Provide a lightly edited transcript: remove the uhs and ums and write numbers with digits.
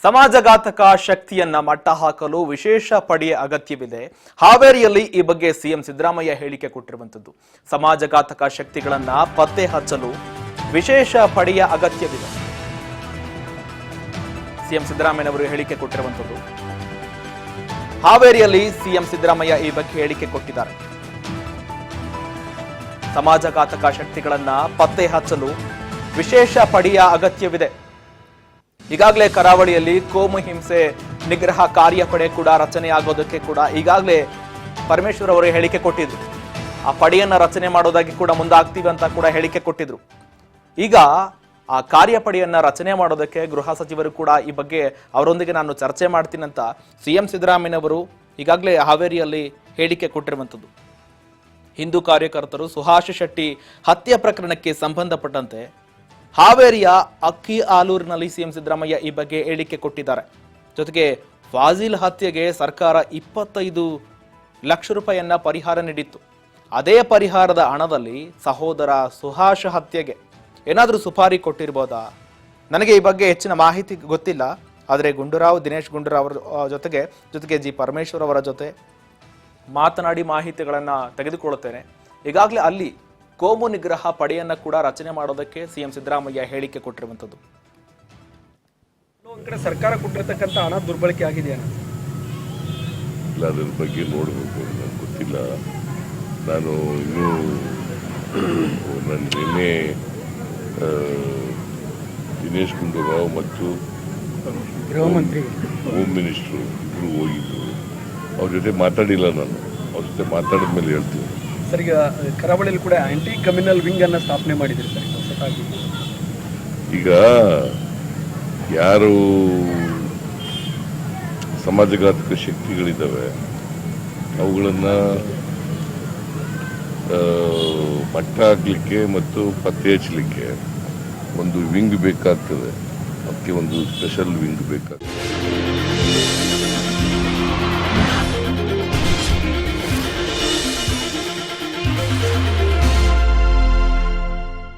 ಸಮಾಜಘಾತಕ ಶಕ್ತಿಯನ್ನ ಮಟ್ಟ ಹಾಕಲು ವಿಶೇಷ ಪಡೆಯ ಅಗತ್ಯವಿದೆ. ಹಾವೇರಿಯಲ್ಲಿ ಈ ಬಗ್ಗೆ ಸಿಎಂ ಸಿದ್ದರಾಮಯ್ಯ ಹೇಳಿಕೆ ಕೊಟ್ಟಿರುವಂತದ್ದು. ಸಮಾಜಘಾತಕ ಶಕ್ತಿಗಳನ್ನ ಪತ್ತೆ ಹಚ್ಚಲು ವಿಶೇಷ ಪಡೆಯ ಅಗತ್ಯವಿದೆ. ಸಿಎಂ ಸಿದ್ದರಾಮಯ್ಯನವರು ಹೇಳಿಕೆ ಕೊಟ್ಟಿರುವಂತದ್ದು. ಹಾವೇರಿಯಲ್ಲಿ ಸಿಎಂ ಸಿದ್ದರಾಮಯ್ಯ ಈ ಬಗ್ಗೆ ಹೇಳಿಕೆ ಕೊಟ್ಟಿದ್ದಾರೆ. ಸಮಾಜಘಾತಕ ಶಕ್ತಿಗಳನ್ನ ಪತ್ತೆ ಹಚ್ಚಲು ವಿಶೇಷ ಪಡೆಯ ಅಗತ್ಯವಿದೆ. ಈಗಾಗಲೇ ಕರಾವಳಿಯಲ್ಲಿ ಕೋಮು ಹಿಂಸೆ ನಿಗ್ರಹ ಕಾರ್ಯಪಡೆ ಕೂಡ ರಚನೆಯಾಗೋದಕ್ಕೆ ಕೂಡ ಈಗಾಗಲೇ ಪರಮೇಶ್ವರ್ ಅವರು ಹೇಳಿಕೆ ಕೊಟ್ಟಿದ್ರು. ಆ ಪಡೆಯನ್ನ ರಚನೆ ಮಾಡೋದಾಗಿ ಕೂಡ ಮುಂದಾಗ್ತೀವಿ ಅಂತ ಕೂಡ ಹೇಳಿಕೆ ಕೊಟ್ಟಿದ್ರು. ಈಗ ಆ ಕಾರ್ಯಪಡೆಯನ್ನ ರಚನೆ ಮಾಡೋದಕ್ಕೆ ಗೃಹ ಸಚಿವರು ಕೂಡ ಈ ಬಗ್ಗೆ ಅವರೊಂದಿಗೆ ನಾನು ಚರ್ಚೆ ಮಾಡ್ತೀನಿ ಅಂತ ಸಿಎಂ ಸಿದ್ದರಾಮಯ್ಯನವರು ಈಗಾಗಲೇ ಹಾವೇರಿಯಲ್ಲಿ ಹೇಳಿಕೆ ಕೊಟ್ಟಿರುವಂಥದ್ದು. ಹಿಂದೂ ಕಾರ್ಯಕರ್ತರು ಸುಹಾಸ್ ಶೆಟ್ಟಿ ಹತ್ಯೆ ಪ್ರಕರಣಕ್ಕೆ ಸಂಬಂಧಪಟ್ಟಂತೆ ಹಾವೇರಿಯ ಅಕ್ಕಿ ಆಲೂರಿನಲ್ಲಿ ಸಿಎಂ ಸಿದ್ದರಾಮಯ್ಯ ಈ ಬಗ್ಗೆ ಹೇಳಿಕೆ ಕೊಟ್ಟಿದ್ದಾರೆ. ಜೊತೆಗೆ ಫಾಜಿಲ್ ಹತ್ಯೆಗೆ ಸರ್ಕಾರ 25 ಲಕ್ಷ ರೂಪಾಯಿಯನ್ನ ಪರಿಹಾರ ನೀಡಿತ್ತು. ಅದೇ ಪರಿಹಾರದ ಹಣದಲ್ಲಿ ಸಹೋದರ ಸುಹಾಸ್ ಹತ್ಯೆಗೆ ಏನಾದರೂ ಸುಪಾರಿ ಕೊಟ್ಟಿರ್ಬೋದಾ? ನನಗೆ ಈ ಬಗ್ಗೆ ಹೆಚ್ಚಿನ ಮಾಹಿತಿ ಗೊತ್ತಿಲ್ಲ. ಆದರೆ ದಿನೇಶ್ ಗುಂಡೂರಾವ್ ಅವರ ಜೊತೆಗೆ ಜಿ ಪರಮೇಶ್ವರ್ ಅವರ ಜೊತೆ ಮಾತನಾಡಿ ಮಾಹಿತಿಗಳನ್ನ ತೆಗೆದುಕೊಳ್ಳುತ್ತೇನೆ. ಈಗಾಗಲೇ ಅಲ್ಲಿ ಕೋಮು ನಿಗ್ರಹ ಪಡೆಯನ್ನ ಕೂಡ ರಚನೆ ಮಾಡೋದಕ್ಕೆ ಸಿಎಂ ಸಿದ್ದರಾಮಯ್ಯ ಹೇಳಿಕೆ ಕೊಟ್ಟಿರುವಂತದ್ದು. ಒಂದ್ ಕಡೆ ಸರ್ಕಾರ ಕೊಟ್ಟಿರ್ತಕ್ಕಂಥ ಹಣ ದುರ್ಬಳಕೆ ಆಗಿದೆಯಾ? ಇಲ್ಲ, ಅದ್ರ ಬಗ್ಗೆ ನೋಡಬೇಕು, ನನಗೆ ಗೊತ್ತಿಲ್ಲ. ನಾನು ಇನ್ನೂ ನಿನ್ನೆ ದಿನೇಶ್ ಗುಂಡೂರಾವ್ ಮತ್ತು ಗೃಹ ಮಂತ್ರಿ ಹೋಮ್ ಮಿನಿಸ್ಟ್ರು ಇಬ್ಬರು ಹೋಗಿದ್ರು. ಅವ್ರ ಜೊತೆ ಮಾತಾಡಿಲ್ಲ. ನಾನು ಅವ್ರ ಜೊತೆ ಮಾತಾಡಿದ ಮೇಲೆ ಹೇಳ್ತೀನಿ. ಸರ್, ಈಗ ಕರಾವಳಿಯಲ್ಲಿ ಕೂಡ ಆಂಟಿ ಕಮ್ಯುನಲ್ ವಿಂಗ್ ಅನ್ನ ಸ್ಥಾಪನೆ ಮಾಡಿದ್ರಿ ಸರ್ ಹೊಸದಾಗಿ. ಈಗ ಯಾರು ಸಮಾಜಘಾತಕ ಶಕ್ತಿಗಳಿದ್ದಾವೆ ಅವುಗಳನ್ನು ಮಟ್ಟ ಹಾಕಲಿಕ್ಕೆ ಮತ್ತು ಪತ್ತೆ ಹಚ್ಚಲಿಕ್ಕೆ ಒಂದು ವಿಂಗ್ ಬೇಕಾಗ್ತದೆ. ಅದಕ್ಕೆ ಒಂದು ಸ್ಪೆಷಲ್ ವಿಂಗ್ ಬೇಕಾಗ್ತದೆ.